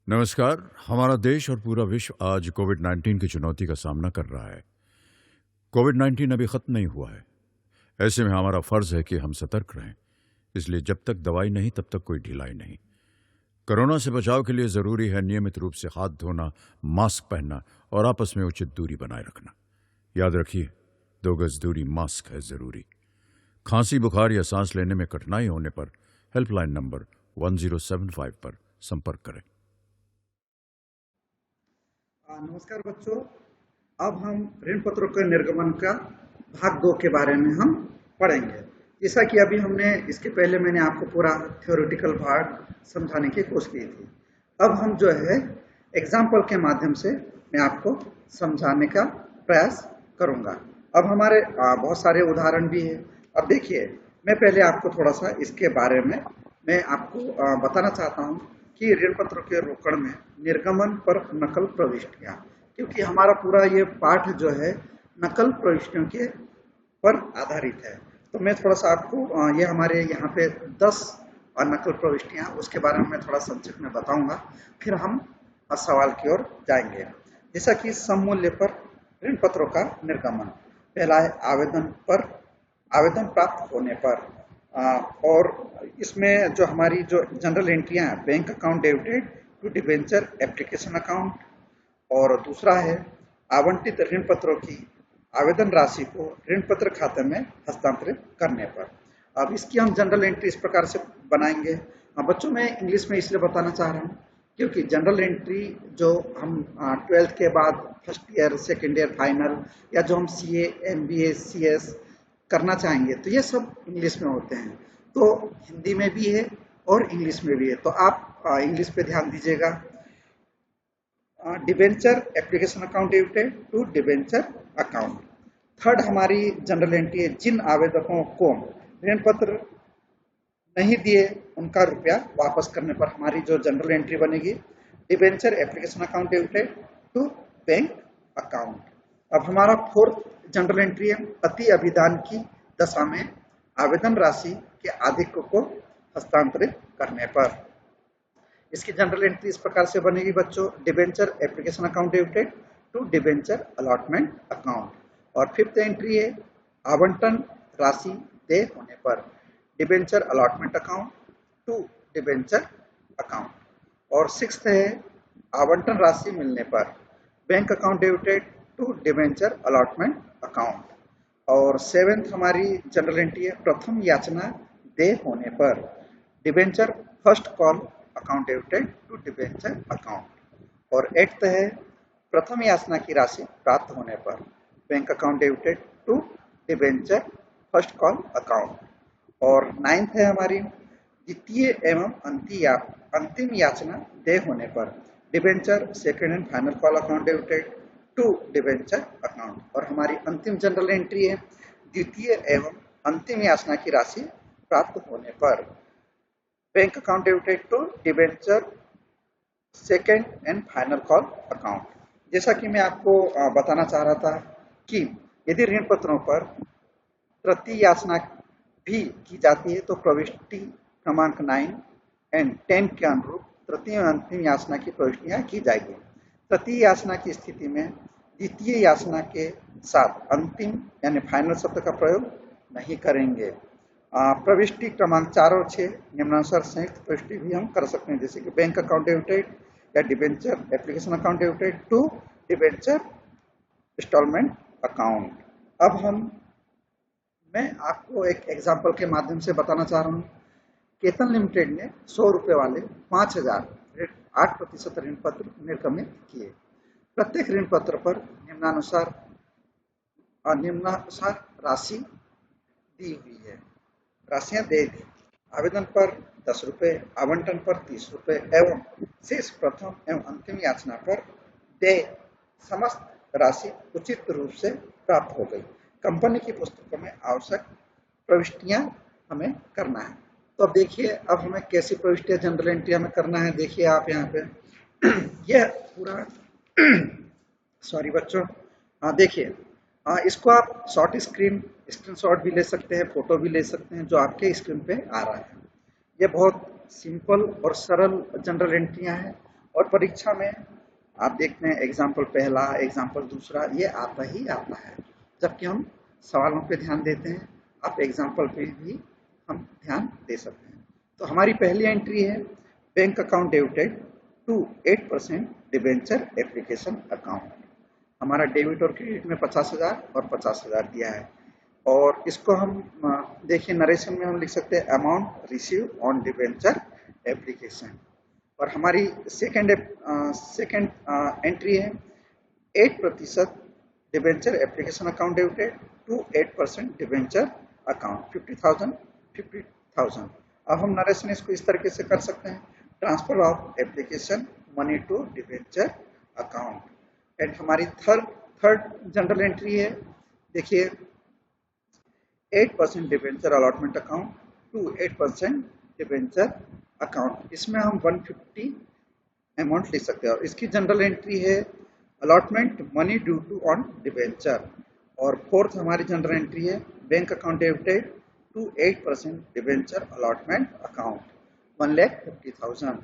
नमस्कार। हमारा देश और पूरा विश्व आज कोविड-19 की चुनौती का सामना कर रहा है। कोविड-19 अभी खत्म नहीं हुआ है। ऐसे में हमारा फर्ज है कि हम सतर्क रहें। इसलिए जब तक दवाई नहीं तब तक कोई ढिलाई नहीं। कोरोना से बचाव के लिए जरूरी है नियमित रूप से हाथ धोना, मास्क पहनना और आपस में उचित दूरी बनाए रखना। याद रखिए, 2 गज दूरी मास्क है जरूरी। खांसी, बुखार या सांस लेने में कठिनाई होने पर हेल्पलाइन नंबर 1075 पर संपर्क करें। नमस्कार बच्चों। अब हम ऋण पत्रों के निर्गमन का भाग 2 के बारे में हम पढ़ेंगे। जैसा कि अभी हमने इसके पहले मैंने आपको पूरा थ्योरेटिकल भाग समझाने की कोशिश की थी। अब हम जो है एग्जाम्पल के माध्यम से मैं आपको समझाने का प्रयास करूंगा। अब हमारे बहुत सारे उदाहरण भी है। अब देखिए, मैं पहले आपको थोड़ा सा इसके बारे में मैं आपको बताना चाहता हूँ कि ऋण पत्रों के रोकड़ में निर्गमन पर नकल प्रविष्टियां, क्योंकि हमारा पूरा ये पाठ जो है नकल प्रविष्टियों के पर आधारित है। तो मैं थोड़ा सा आपको ये हमारे यहाँ पे 10 नकल प्रविष्टियां, उसके बारे में मैं थोड़ा संक्षिप्त में बताऊंगा, फिर हम सवाल की ओर जाएंगे। जैसा कि सममूल्य पर ऋण पत्रों का निर्गमन, पहला है आवेदन प्राप्त होने पर। और इसमें जो हमारी जो जनरल एंट्रियां हैं, bank account debited to debenture application account, और दूसरा है आवंटित ऋण पत्रों की आवेदन राशि को ऋण पत्र खाते में हस्तांतरित करने पर। अब इसकी हम जनरल एंट्री इस प्रकार से बनाएंगे। बच्चों, मैं इंग्लिश में इसलिए बताना चाह रहा हूँ क्योंकि जनरल एंट्री जो हम 12th के बाद first year, second year, final, या जो हम CA, MBA, CS करना चाहेंगे तो ये सब इंग्लिश में होते हैं। तो हिंदी में भी है और इंग्लिश में भी है, तो आप इंग्लिश पे ध्यान दीजिएगा। Debenture application account debited to debenture account. Third हमारी जनरल एंट्री है, जिन आवेदकों को ऋण पत्र नहीं दिए उनका रुपया वापस करने पर हमारी जो जनरल एंट्री बनेगी, debenture application account debited to bank account. अब हमारा फोर्थ जनरल एंट्री है, अति अभिदान की दशा में आवेदन राशि के अधिक को हस्तांतरित करने पर। इसकी जनरल एंट्री इस प्रकार से बनेगी बच्चों, debenture application account debited to debenture allotment account. और फिफ्थ एंट्री है, आवंटन राशि देय होने पर, debenture allotment account to debenture account. और सिक्स्थ है, आवंटन राशि मिलने पर, bank account debited to debenture allotment account. और सेवेंथ हमारी जनरल एंट्री है, प्रथम याचना देय होने पर, debenture first call account debited to debenture account. और एट्थ है, प्रथम याचना की राशि प्राप्त होने पर, bank account debited to debenture first call account. और नाइन्थ है हमारी, द्वितीय एवं अंतिम याचना देय होने पर, debenture second and final call account debited to debenture account. और हमारी अंतिम जनरल एंट्री है, द्वितीय एवं अंतिम याचना की राशि प्राप्त होने पर, bank account debited to debenture second and final call account. जैसा कि मैं आपको बताना चाह रहा था कि यदि ऋण पत्रों पर तृतीय याचना भी की जाती है तो प्रविष्टि क्रमांक 9 एंड 10 के अनुरूप तृतीय और अंतिम याचना की प्रविष्टियां की जाएगी। तृतीय याचना की स्थिति में द्वितीय याचना के साथ अंतिम यानी फाइनल शब्द का प्रयोग नहीं करेंगे। प्रविष्टि क्रमांक 4 और 6 निम्नानुसार संयुक्त प्रविष्टि भी हम कर सकते हैं, जैसे कि बैंक अकाउंट डेबिटेड या debenture application account debited to debenture instalment account. अब मैं आपको एक एग्जाम्पल के माध्यम से बताना चाह रहा हूँ। केतन लिमिटेड ने 100 रुपये वाले 5000 8% ऋण पत्र निर्गमित किए। प्रत्येक ऋण पत्र पर निम्नानुसार राशि दी हुई है, राशियां दे दी। आवेदन पर 10 रुपये, आवंटन पर 30 रुपये एवं शेष प्रथम एवं अंतिम याचना पर देय समस्त राशि उचित रूप से प्राप्त हो गई। कंपनी की पुस्तकों में आवश्यक प्रविष्टियां हमें करना है। तो अब देखिए, अब हमें कैसी प्रविष्टियां जनरल एंट्री हमें करना है। देखिए आप यहाँ पे यह पूरा सॉरी बच्चों, देखिए इसको आप स्क्रीनशॉट भी ले सकते हैं, फोटो भी ले सकते हैं, जो आपके स्क्रीन पे आ रहा है। ये बहुत सिंपल और सरल जनरल एंट्रियां हैं और परीक्षा में आप देखते हैं एग्जाम्पल पहला, एग्जाम्पल दूसरा, ये आता ही आता है। जबकि हम सवालों पे ध्यान देते हैं, आप एग्जाम्पल पे भी हम ध्यान दे सकते हैं। तो हमारी पहली एंट्री है bank account debited to 8% debenture application account. हमारा डेबिट और क्रेडिट में 50,000 और 50,000 दिया है। और इसको हम देखिए नरेशन में हम लिख सकते हैं amount receive on debenture application. और हमारी सेकेंड एंट्री है 8% debenture application account debited to 8% debenture account 50,000। अब हम नरेशन इसको इस तरीके से कर सकते हैं, transfer of application money to debenture account. And हमारी थर्ड जनरल एंट्री है, देखिए 8% debenture allotment account to 8% debenture account. इसमें हम 150 अमाउंट लिख सकते हैं। और इसकी जनरल एंट्री है allotment money due to on debenture. और फोर्थ हमारी जनरल एंट्री है bank account debited to 8% debenture allotment account 1,50,000।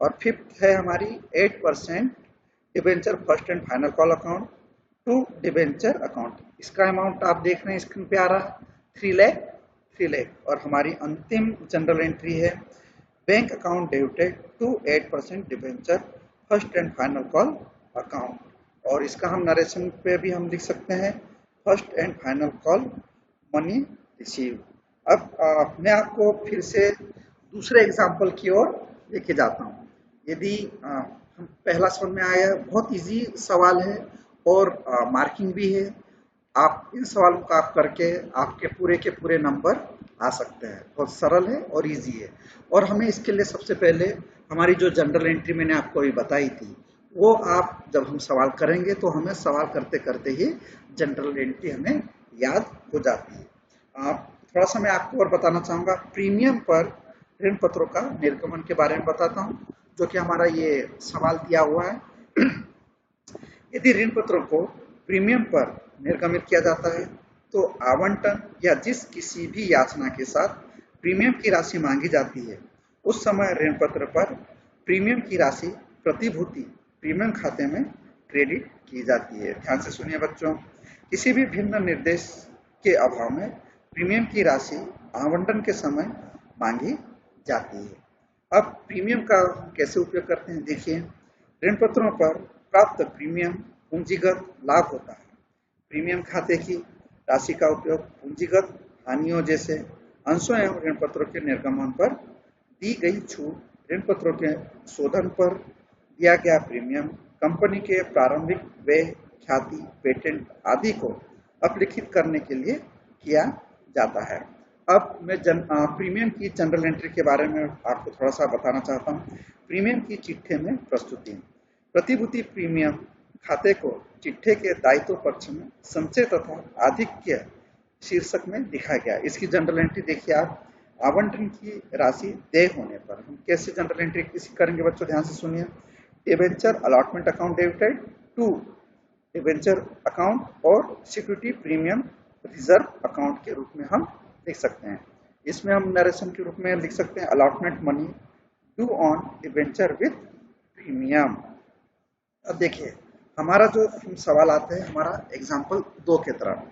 और फिफ्थ है हमारी 8% debenture first and final call account to debenture account. इसका अमाउंट आप देख रहे हैं स्क्रीन पे आ रहा है 3 लाख। और हमारी अंतिम जनरल एंट्री है bank account debited to 8% debenture first and final call account. और इसका हम नरेशन पे भी हम लिख सकते हैं first and final call money receive. अब मैं आपको फिर से दूसरे एग्जाम्पल की ओर लेके जाता हूँ। यदि हम पहला समझ में आया, बहुत इजी सवाल है और मार्किंग भी है। आप इन सवालों का आप करके आपके पूरे के पूरे नंबर आ सकते हैं। बहुत सरल है और इजी है। और हमें इसके लिए सबसे पहले हमारी जो जनरल एंट्री मैंने आपको अभी बताई थी, वो आप जब हम सवाल करेंगे तो हमें सवाल करते करते ही जनरल एंट्री हमें याद हो जाती है। थोड़ा सा मैं आपको और बताना चाहूँगा, प्रीमियम पर ऋण पत्रों का निर्गमन के बारे में बताता हूँ, जो कि हमारा ये सवाल दिया हुआ है। यदि ऋण पत्रों को प्रीमियम पर निर्गमित किया जाता है तो आवंटन या जिस किसी भी याचना के साथ प्रीमियम की राशि मांगी जाती है, उस समय ऋण पत्र पर प्रीमियम की राशि प्रतिभूति प्रीमियम खाते में क्रेडिट की जाती है। ध्यान से सुनिए बच्चों, किसी भी भिन्न निर्देश के अभाव में प्रीमियम की राशि आवंटन के समय मांगी जाती है। अब प्रीमियम का कैसे उपयोग करते हैं, देखिए ऋण पत्रों पर प्राप्त प्रीमियम पूंजीगत लाभ होता है। प्रीमियम खाते की राशि का उपयोग पूंजीगत हानियों जैसे अंशों एवं ऋण पत्रों के निर्गमन पर दी गई छूट, ऋण पत्रों के शोधन पर दिया गया प्रीमियम, कंपनी के प्रारंभिक व्यय, ख्याति, पेटेंट आदि को अपलिखित करने के लिए किया जाता है। अब मैं प्रीमियम की जनरल एंट्री के बारे में आपको थोड़ा सा बताना चाहता हूँ। प्रीमियम की चिट्ठे में प्रस्तुति, प्रतिभूति प्रीमियम खाते को चिट्ठे के दायित्व पक्ष में संचय तथा आधिक्य शीर्षक में दिखाया गया। इसकी जनरल एंट्री देखिए आप, आवंटन की राशि देय होने पर हम कैसे जनरल एंट्री किसी करेंगे बच्चों, ध्यान से सुनिए। Debenture allotment account debited to debenture account और सिक्योरिटी प्रीमियम रिजर्व अकाउंट के रूप में हम लिख सकते हैं। इसमें हम नरेशन के रूप में लिख सकते हैं allotment money due on debenture with premium. अब देखिए हमारा जो सवाल आता है हमारा एग्जाम्पल 2 के तरफ,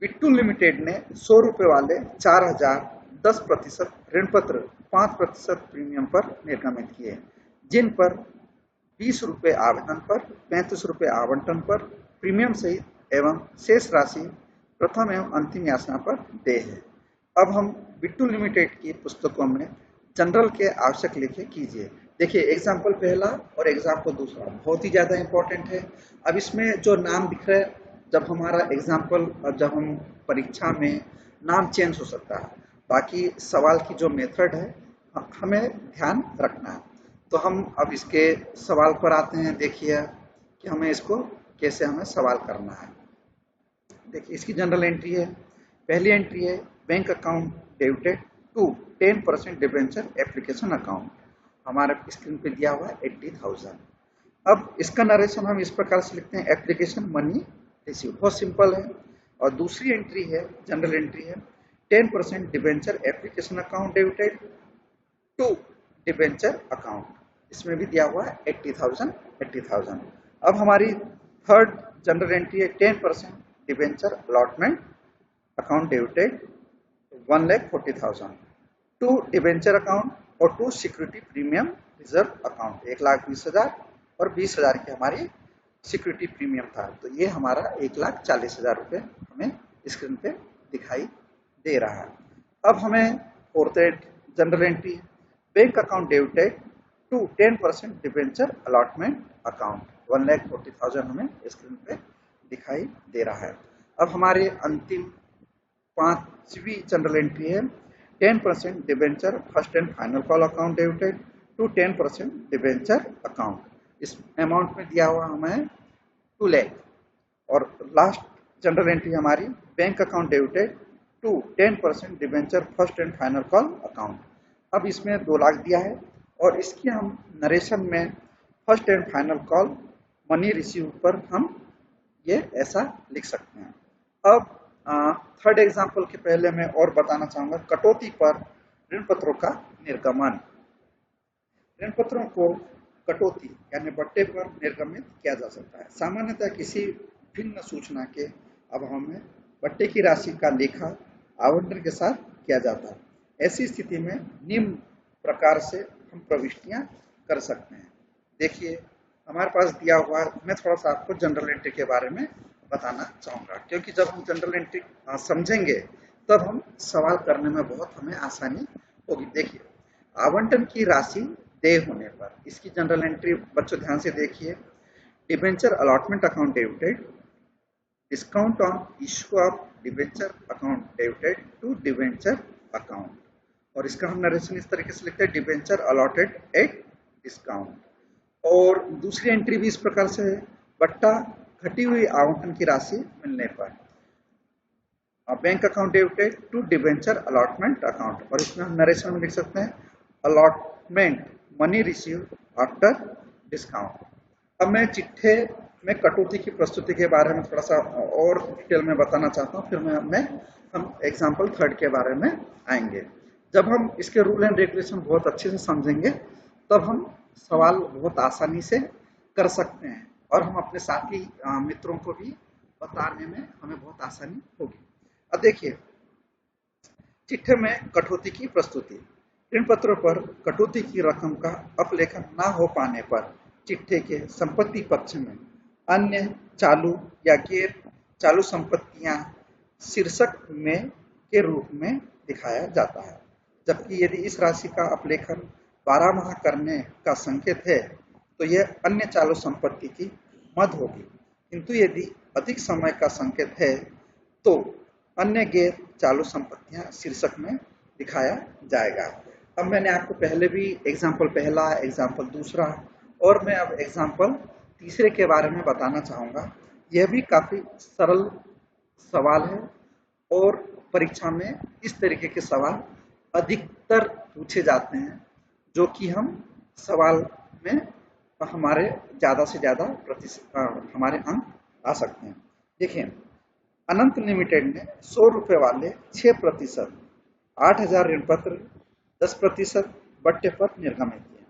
बिट्टू लिमिटेड ने 100 रुपए वाले 4,000 10% ऋण पत्र 5% प्रीमियम पर निर्गमित किए, जिन पर 20 रुपए आवेदन पर, 35 रुपए आवंटन पर प्रीमियम सहित एवं शेष राशि प्रथम एवं अंतिम याचना पर देय है। अब हम बिट्टू लिमिटेड की पुस्तकों में जनरल के आवश्यक लिखे कीजिए। देखिए एग्जाम्पल पहला और एग्जाम्पल दूसरा बहुत ही ज्यादा इंपॉर्टेंट है। अब इसमें जो नाम दिख रहा है, जब हमारा एग्जाम्पल और जब हम परीक्षा में नाम चेंज हो सकता है, बाकी सवाल की जो मेथड है हमें ध्यान रखना है। तो हम अब इसके सवाल पर आते हैं। देखिए कि हमें इसको कैसे हमें सवाल करना है। देखिए इसकी जनरल एंट्री है, पहली एंट्री है bank account debited to 10% debenture application account, हमारे स्क्रीन पे दिया हुआ है 80,000। अब इसका नरेशन हम इस प्रकार से लिखते हैं एप्लीकेशन मनी रिसीव, बहुत सिंपल है। और दूसरी एंट्री है जनरल एंट्री है 10% debenture application account debited to debenture account, इसमें भी दिया हुआ है 80,000। अब हमारी थर्ड जनरल एंट्री है 10% debenture allotment account debited 1,40,000 to debenture account और to security premium reserve account 1,20,000 और 20,000 की हमारी सिक्योरिटी प्रीमियम था। तो ये हमारा 1,40,000 रुपये हमें स्क्रीन पे दिखाई दे रहा है। अब हमें fourth general entry bank account debited to 10% debenture allotment account 1,40,000 हमें स्क्रीन पे दिखाई दे रहा है। अब हमारे अंतिम पांचवी जनरल एंट्री है 10% debenture first and final call account debited to 10% debenture account. इस अमाउंट में दिया हुआ हमें 2 लाख। और लास्ट जनरल एंट्री हमारी bank account debited to 10% debenture first and final call account. अब इसमें 2 लाख दिया है और इसकी हम नरेशन में first and final call money receive पर हम ये ऐसा लिख सकते हैं। अब थर्ड एग्जाम्पल के पहले मैं और बताना चाहूंगा कटौती पर ऋण पत्रों का निर्गमन। ऋण पत्रों को कटौती यानी बट्टे पर निर्गमित किया जा सकता है। सामान्यतः किसी भिन्न सूचना के अभाव में बट्टे की राशि का लेखा आवंटन के साथ किया जाता है। ऐसी स्थिति में निम्न प्रकार से हम प्रविष्टियां कर सकते हैं। देखिए हमारे पास दिया हुआ, मैं थोड़ा सा आपको जनरल एंट्री के बारे में बताना चाहूंगा, क्योंकि जब हम जनरल एंट्री समझेंगे तब हम सवाल करने में बहुत हमें आसानी होगी। देखिए आवंटन की राशि देय होने पर, इसकी जनरल एंट्री बच्चों ध्यान से देखिए, debenture allotment account debited discount on issue of debenture account debited to debenture account. और इसका हम नरेशन इस तरीके से लिखते हैं डिबेंचर अलॉटेड एट डिस्काउंट। और दूसरी एंट्री भी इस प्रकार से है, बट्टा घटी हुई आवंटन की राशि मिलने पर bank account debited to debenture allotment account. और इसमें हम नरेशन में लिख सकते हैं allotment money receive after discount. अब मैं चिट्ठे में कटौती की प्रस्तुति के बारे में थोड़ा सा और डिटेल में बताना चाहता हूँ, फिर हम एग्जाम्पल थर्ड के बारे में आएंगे। जब हम इसके रूल एंड रेगुलेशन बहुत अच्छे से समझेंगे तब हम सवाल बहुत आसानी से कर सकते हैं और हम अपने साथी मित्रों को भी बताने में हमें बहुत आसानी होगी। अब देखिए चिट्ठे में कटौती की प्रस्तुति। ऋण पत्रों पर कटौती की रकम का अपलेखन न हो पाने पर चिट्ठे के संपत्ति पक्ष में अन्य चालू या गैर चालू संपत्तियां शीर्षक में के रूप में दिखाया जाता है। जबकि यदि इस राशि का अपलेखन 12 माह करने का संकेत है तो यह अन्य चालू संपत्ति की मद होगी, किंतु यदि अधिक समय का संकेत है तो अन्य गैर चालू संपत्तियां शीर्षक में दिखाया जाएगा। अब मैंने आपको पहले भी एग्जाम्पल पहला, एग्जाम्पल दूसरा और मैं अब एग्जाम्पल तीसरे के बारे में बताना चाहूँगा। यह भी काफ़ी सरल सवाल है और परीक्षा में इस तरीके के सवाल अधिकतर पूछे जाते हैं, जो कि हम सवाल में हमारे ज़्यादा से ज़्यादा हमारे अंक आ सकते हैं। देखिए अनंत लिमिटेड ने 100 रुपये वाले 6%, 8,000 ऋण पत्र 10% बट्टे पर निर्गमित किए।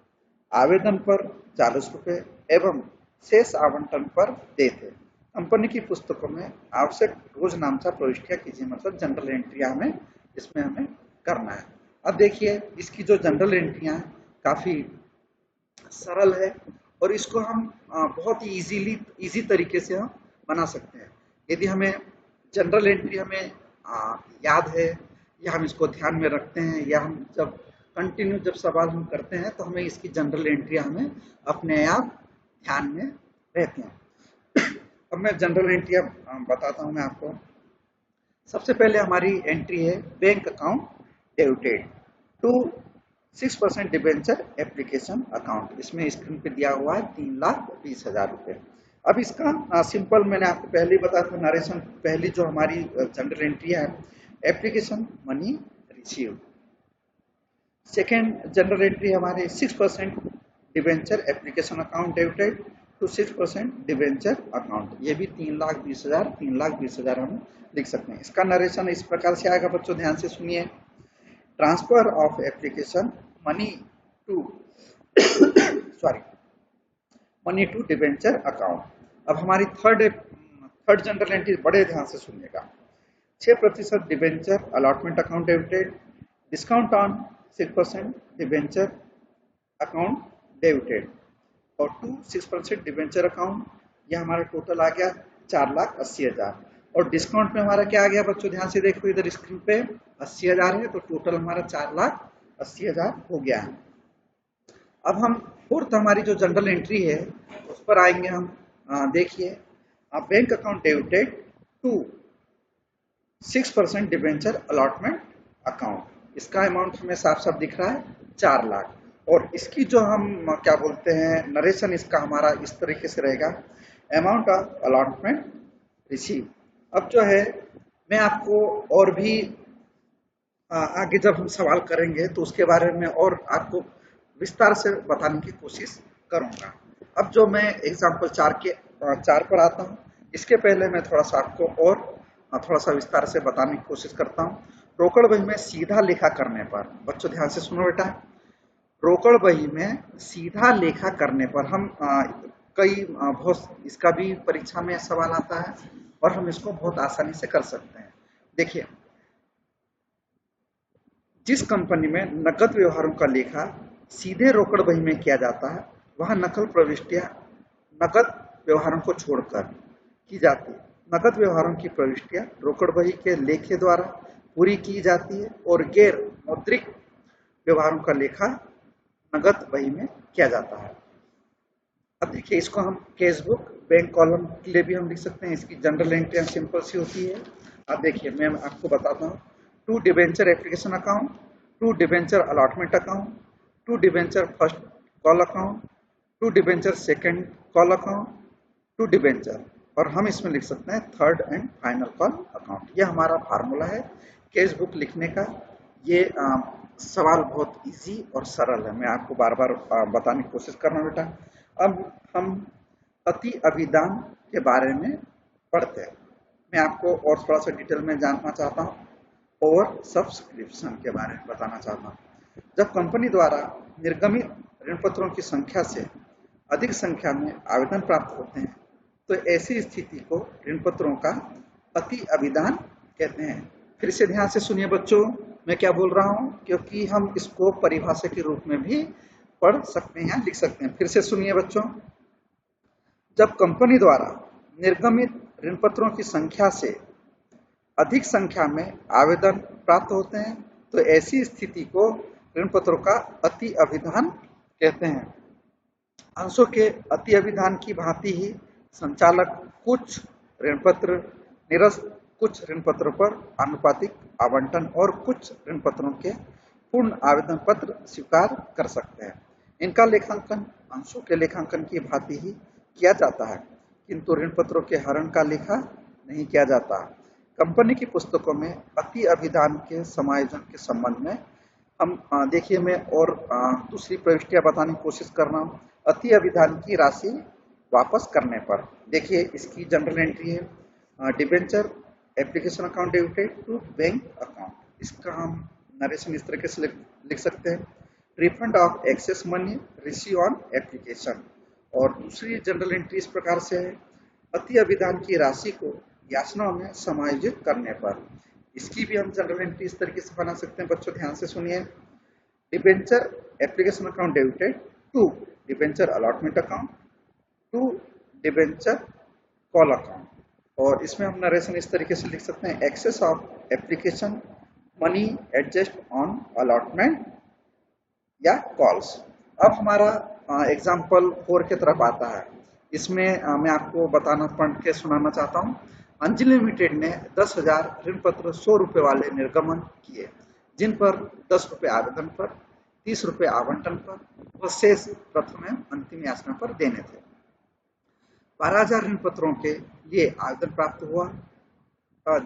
आवेदन पर 40 रुपये एवं शेष आवंटन पर दे थे। कंपनी की पुस्तकों में आवश्यक रोजनामचा प्रविष्टियां कीजिए, मतलब जनरल एंट्रियां हमें इसमें हमें करना है। अब देखिए इसकी जो जनरल एंट्रियां काफ़ी सरल है और इसको हम बहुत ही इजी तरीके से हम बना सकते हैं। यदि हमें जनरल एंट्री हमें याद है या हम इसको ध्यान में रखते हैं या हम जब कंटिन्यू जब सवाल हम करते हैं तो हमें इसकी जनरल एंट्री हमें अपने आप ध्यान में रहते हैं। अब मैं जनरल एंट्री बताता हूं मैं आपको। सबसे पहले हमारी एंट्री है bank account debited to 6% debenture application account. इसमें स्क्रीन पे दिया हुआ है 3,20,000 रुपये। अब इसका सिंपल मैंने आपको पहले ही बताया था नरेशन। पहली जो हमारी जनरल एंट्री है application money receive. Second general entry हमारे 6% debenture application account debited to 6% debenture account. ये भी 3,20,000 हम लिख सकते हैं। इसका नरेशन इस प्रकार से आएगा, बच्चों ध्यान से सुनिए। Transfer of application money to sorry, money to debenture account. अब हमारी थर्ड जनरल एंट्री बड़े ध्यान से सुनिएगा। 6% debenture allotment account debited, discount on 6% debenture account debited, और 6% डिबेंचर अकाउंट। यह हमारा टोटल आ गया 4,80,000। और डिस्काउंट में हमारा क्या आ गया बच्चों, ध्यान से देखो इधर स्क्रीन पे 80,000 है, तो टोटल हमारा 4,80,000 हो गया है। अब हम फोर्थ हमारी जो जनरल एंट्री है उस पर आएंगे हम। देखिए, bank account debited to 6% debenture allotment account, इसका अमाउंट हमें साफ साफ दिख रहा है 4 लाख। और इसकी जो हम क्या बोलते हैं नरेशन, इसका हमारा इस तरीके से रहेगा, अमाउंट ऑफ अलॉटमेंट रिसीव। अब जो है मैं आपको और भी आगे जब हम सवाल करेंगे तो उसके बारे में और आपको विस्तार से बताने की कोशिश करूंगा। अब जो मैं एग्जाम्पल 4 पर आता हूँ, इसके पहले मैं थोड़ा सा आपको और थोड़ा सा विस्तार से बताने की कोशिश करता हूँ। रोकड़ बही में सीधा लेखा करने पर, बच्चों ध्यान से सुनो बेटा, रोकड़ बही में सीधा लेखा करने पर हम बहुत इसका भी परीक्षा में सवाल आता है और हम इसको बहुत आसानी से कर सकते हैं। देखिए, जिस कंपनी में नकद व्यवहारों का लेखा सीधे रोकड़ बही में किया जाता है, वहां नकल प्रविष्टियां नकद व्यवहारों को छोड़कर की जाती है। नकद व्यवहारों की प्रविष्टियां रोकड़ बही के लेखे द्वारा पूरी की जाती है और गैर मौद्रिक व्यवहारों का लेखा नकद बही में किया जाता है। अब देखिए, इसको हम कैश बुक बैंक कॉलम के लिए भी हम लिख सकते हैं। इसकी जनरल एंट्री सिंपल सी होती है। अब देखिए, मैं आपको बताता हूँ। 2 debenture application account, 2 debenture allotment account, 2 debenture first call account, 2 debenture second call account, 2 debenture, और हम इसमें लिख सकते हैं third and final call account. ये हमारा फार्मूला है कैश बुक लिखने का। ये सवाल बहुत इजी और सरल है, मैं आपको बार बार बताने की कोशिश कर रहा हूँ बेटा। अब हम अति अभिदान के बारे में पढ़ते हैं। मैं आपको और थोड़ा सा डिटेल में जानना चाहता हूँ, और सब्सक्रिप्शन के बारे में बताना चाहता हूँ। जब कंपनी द्वारा निर्गमित ऋण पत्रों की संख्या से अधिक संख्या में आवेदन प्राप्त होते हैं, तो ऐसी स्थिति को ऋण पत्रों का अति अभिदान कहते हैं। फिर से ध्यान से सुनिए बच्चों, मैं क्या बोल रहा हूँ, क्योंकि हम इसको परिभाषा के रूप में भी पढ़ सकते हैं, लिख सकते हैं। फिर से सुनिए बच्चों, जब कंपनी द्वारा निर्गमित ऋण पत्रों की संख्या से अधिक संख्या में आवेदन प्राप्त होते हैं, तो ऐसी स्थिति को ऋण पत्रों का अति अभिदान कहते हैं। अंशों के अति अभिदान की भांति ही संचालक कुछ ऋण पत्र निरस्त, कुछ ऋण पत्रों पर आनुपातिक आवंटन और कुछ ऋण पत्रों के पूर्ण आवेदन पत्र स्वीकार कर सकते हैं। इनका लेखांकन अंशों के लेखांकन की भांति ही किया जाता है, किंतु ऋण पत्रों के हरण का लेखा नहीं किया जाता। कंपनी की पुस्तकों में अति अभिदान के समायोजन के संबंध में हम देखिए, मैं और दूसरी प्रविष्टियां बताने की कोशिश कर रहा हूँ। अति अभिदान की राशि वापस करने पर, देखिए इसकी जनरल एंट्री है debenture application account debited to bank account. इसका हम नरेशन इस तरीके से लिख सकते हैं, refund of excess money receive on application. और दूसरी जनरल एंट्री इस प्रकार से है, अति अभिदान की राशि को याचनाओं में समायोजित करने पर। इसकी भी हम जनरल एंट्री इस तरीके से बना सकते हैं। बच्चों ध्यान से सुनिए, debenture application account debited to debenture allotment account to debenture call account. और इसमें हम नरेशन इस तरीके से लिख सकते हैं, excess of application money adjust on allotment या कॉल्स। अब हमारा एग्जाम्पल 4 की तरफ आता है। इसमें मैं आपको पढ़ के सुनाना चाहता हूँ। अंजलि लिमिटेड ने 10,000 ऋण पत्र 100 रुपये वाले निर्गमन किए, जिन पर 10 रुपये आवेदन पर, 30 रुपये आवंटन पर व शेष प्रथम एवं अंतिम याचना पर देने थे। 12,000 ऋण पत्रों के लिए आवेदन प्राप्त हुआ।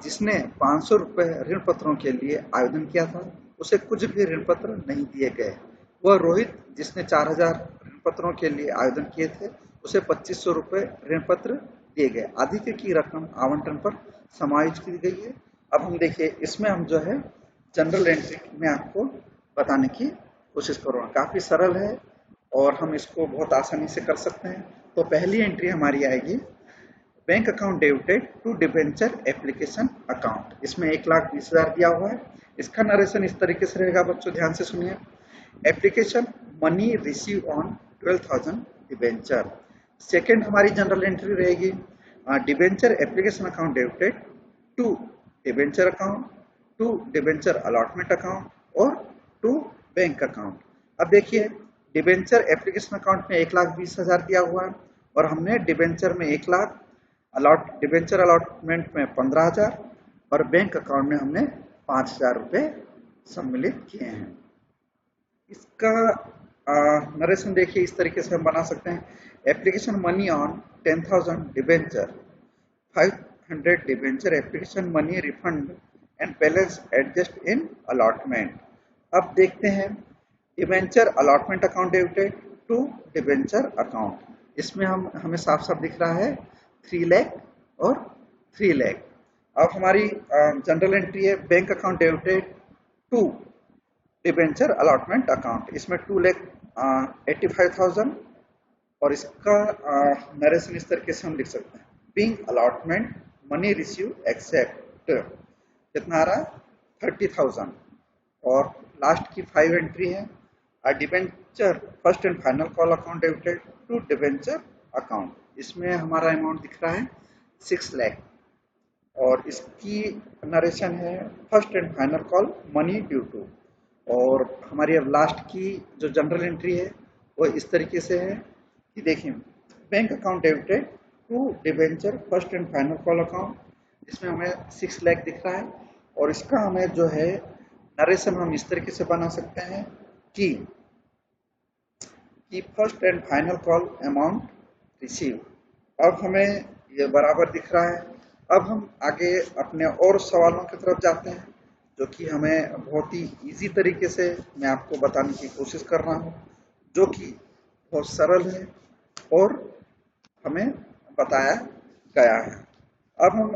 जिसने 500 रुपये ऋण पत्रों के लिए आवेदन किया था, उसे कुछ भी ऋण पत्र नहीं दिए गए। वह रोहित, जिसने 4,000 ऋण पत्रों के लिए आवेदन किए थे, उसे 2,500 रुपये ऋण पत्र दिए गए। आधिक्य की रकम आवंटन पर समायोजित की गई है। अब हम देखिए, इसमें हम जो है जनरल एंट्री में आपको बताने की कोशिश करूँगा। काफी सरल है और हम इसको बहुत आसानी से कर सकते हैं। तो पहली एंट्री हमारी आएगी bank account debited to debenture application account. इसमें 1,20,000 दिया हुआ है। इसका नरेशन इस तरीके से रहेगा, बच्चों ध्यान से सुनिए। Application money receive on 12,000 debenture. Second हमारी जनरल एंट्री रहेगी debenture application account debited to debenture account, to debenture allotment account और टू बैंक अकाउंट। अब देखिए डिबेंचर एप्लीकेशन अकाउंट में 1,20,000 दिया हुआ है और हमने डिबेंचर में 1 लाख, डिबेंचर अलॉटमेंट में 15,000 और बैंक अकाउंट में हमने 5,000 रुपये सम्मिलित किए हैं। इसका नरेशन देखिए इस तरीके से हम बना सकते हैं। Application money on 10,000 debenture, 500 debenture application money refund and balance adjust in allotment. अब देखते हैं debenture allotment account debited to debenture account. इसमें हमें साफ साफ दिख रहा है 3 लाख और 3 लाख। अब हमारी जनरल एंट्री है bank account debited to debenture allotment account. इसमें 2,85,000 और इसका नरेशन इस तरीके से हम लिख सकते हैं being allotment money receive except. कितना आ रहा है 30,000। और लास्ट की 5 एंट्री है debenture first and final call account debited to debenture account. इसमें हमारा अमाउंट दिख रहा है 6 लाख और इसकी नरेशन है first and final call money due to. और हमारी अब लास्ट की जो जनरल एंट्री है वो इस तरीके से है कि देखिए bank account debited to debenture first and final call account. इसमें हमें 6 लाख दिख रहा है और इसका हमें जो है नरेशन हम इस तरीके से बना सकते हैं कि first and final call amount receive. अब हमें ये बराबर दिख रहा है। अब हम आगे अपने और सवालों की तरफ जाते हैं जो कि हमें बहुत ही इजी तरीके से मैं आपको बताने की कोशिश कर रहा हूँ, जो कि बहुत सरल है और हमें बताया गया है। अब हम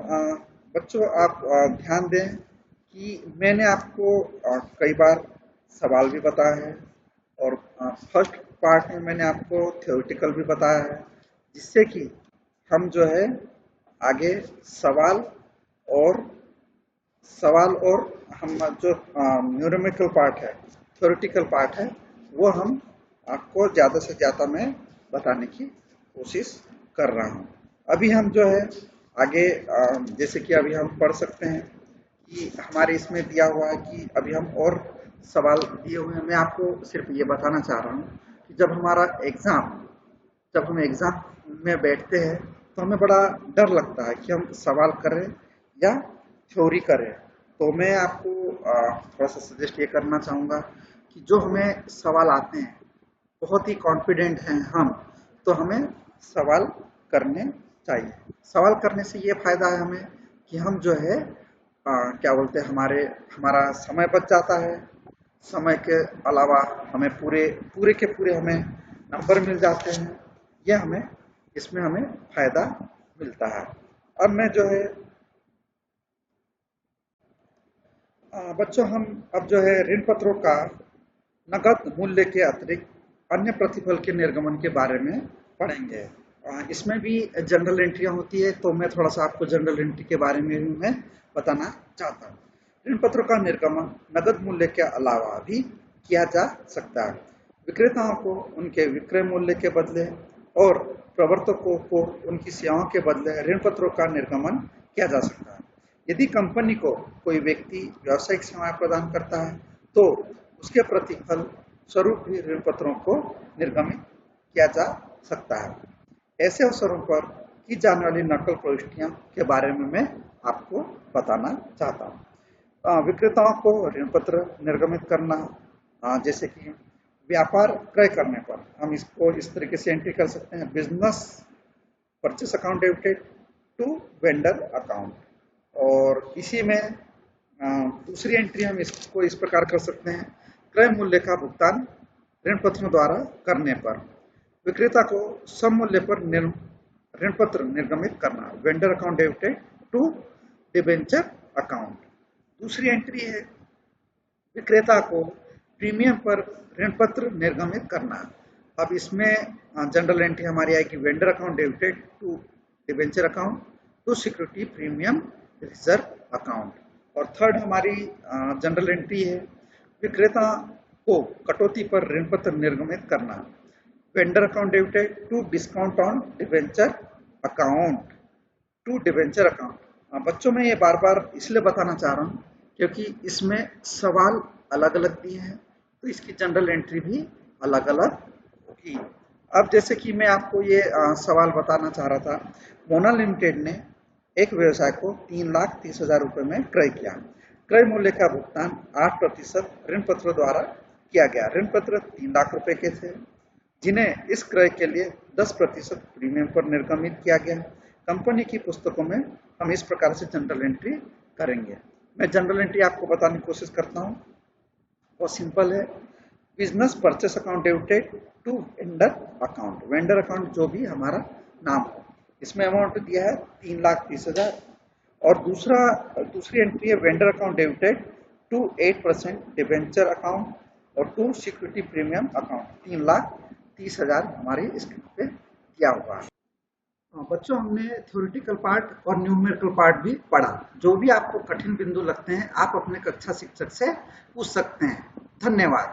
बच्चों आप ध्यान दें कि मैंने आपको कई बार सवाल भी बताया है और फर्स्ट पार्ट में मैंने आपको थ्योरेटिकल भी बताया है, जिससे कि हम जो है आगे सवाल और हम जो न्यूमेरिकल पार्ट है, थ्योरेटिकल पार्ट है, वो हम आपको ज़्यादा से ज़्यादा मैं बताने की कोशिश कर रहा हूँ। अभी हम जो है आगे जैसे कि अभी हम पढ़ सकते हैं कि हमारे इसमें दिया हुआ है कि अभी हम और सवाल दिए हुए हैं। मैं आपको सिर्फ ये बताना चाह रहा हूँ कि जब हम एग्ज़ाम में बैठते हैं तो हमें बड़ा डर लगता है कि हम सवाल करें या थ्योरी करें। तो मैं आपको थोड़ा सा सजेस्ट ये करना चाहूँगा कि जो हमें सवाल आते हैं, बहुत ही कॉन्फिडेंट हैं हम, तो हमें सवाल करने चाहिए। सवाल करने से ये फ़ायदा है हमें कि हम जो है क्या बोलते हैं हमारा समय बच जाता है। समय के अलावा हमें पूरे के पूरे हमें नंबर मिल जाते हैं। यह इसमें हमें फ़ायदा मिलता है। अब मैं जो है बच्चों हम अब जो है ऋण पत्रों का नकद मूल्य के अतिरिक्त अन्य प्रतिफल के निर्गमन के बारे में पढ़ेंगे। इसमें भी जनरल एंट्रियां होती है, तो मैं थोड़ा सा आपको जनरल एंट्री के बारे में भी मैं बताना चाहता हूँ। ऋण पत्रों का निर्गमन नकद मूल्य के अलावा भी किया जा सकता है। विक्रेताओं को उनके विक्रय मूल्य के बदले और प्रवर्तकों को उनकी सेवाओं के बदले ऋण पत्रों का निर्गमन किया जा सकता है। यदि कंपनी को कोई व्यक्ति व्यावसायिक सेवाएं प्रदान करता है तो उसके प्रतिफल स्वरूप भी ऋण पत्रों को निर्गमित किया जा सकता है। ऐसे अवसरों पर की जाने वाली नकल प्रविष्टियों के बारे में मैं आपको बताना चाहता हूँ। विक्रेताओं को ऋण पत्र निर्गमित करना, जैसे कि व्यापार क्रय करने पर हम इसको इस तरीके से एंट्री कर सकते हैं business purchase account debited to vendor account. और इसी में दूसरी एंट्री हम इसको इस प्रकार कर सकते हैं क्रय मूल्य का भुगतान ऋण पत्रों द्वारा करने पर विक्रेता को सम मूल्य पर ऋण पत्र निर्गमित करना, vendor account debited to debenture account. दूसरी एंट्री है विक्रेता को प्रीमियम पर ऋण पत्र निर्गमित करना, अब इसमें जनरल एंट्री हमारी आएगी vendor account debited to debenture account to security premium reserve account. और थर्ड हमारी जनरल एंट्री है विक्रेता को कटौती पर ऋण पत्र निर्गमित करना। Vendor account debited to discount on debenture account to debenture account. बच्चों में ये बार बार इसलिए बताना चाह रहा हूँ क्योंकि इसमें सवाल अलग अलग दिए हैं, तो इसकी जनरल एंट्री भी अलग अलग होगी। अब जैसे कि मैं आपको ये सवाल बताना चाह रहा था, मोना लिमिटेड ने एक व्यवसाय को 3,30,000 रुपए में क्रय किया। क्रय मूल्य का भुगतान 8% ऋण पत्रों द्वारा किया गया। ऋण पत्र 3 लाख रुपए के थे, जिन्हें इस क्रय के लिए 10% प्रीमियम पर निर्गमित किया गया। कंपनी की पुस्तकों में हम इस प्रकार से जनरल एंट्री करेंगे। मैं जनरल एंट्री आपको बताने की कोशिश करता हूँ, वो सिंपल है। Business purchase account debited to vendor account, vendor account जो भी हमारा नाम हो, इसमें अमाउंट दिया है 3,30,000। और दूसरी एंट्री है vendor account debited to 8% debenture account और टू सिक्योरिटी प्रीमियम अकाउंट, 3,30,000 हमारे स्क्रीन पे दिया हुआ है। बच्चों, हमने थ्योरेटिकल पार्ट और न्यूमेरिकल पार्ट भी पढ़ा। जो भी आपको कठिन बिंदु लगते हैं आप अपने कक्षा शिक्षक से पूछ सकते हैं। धन्यवाद।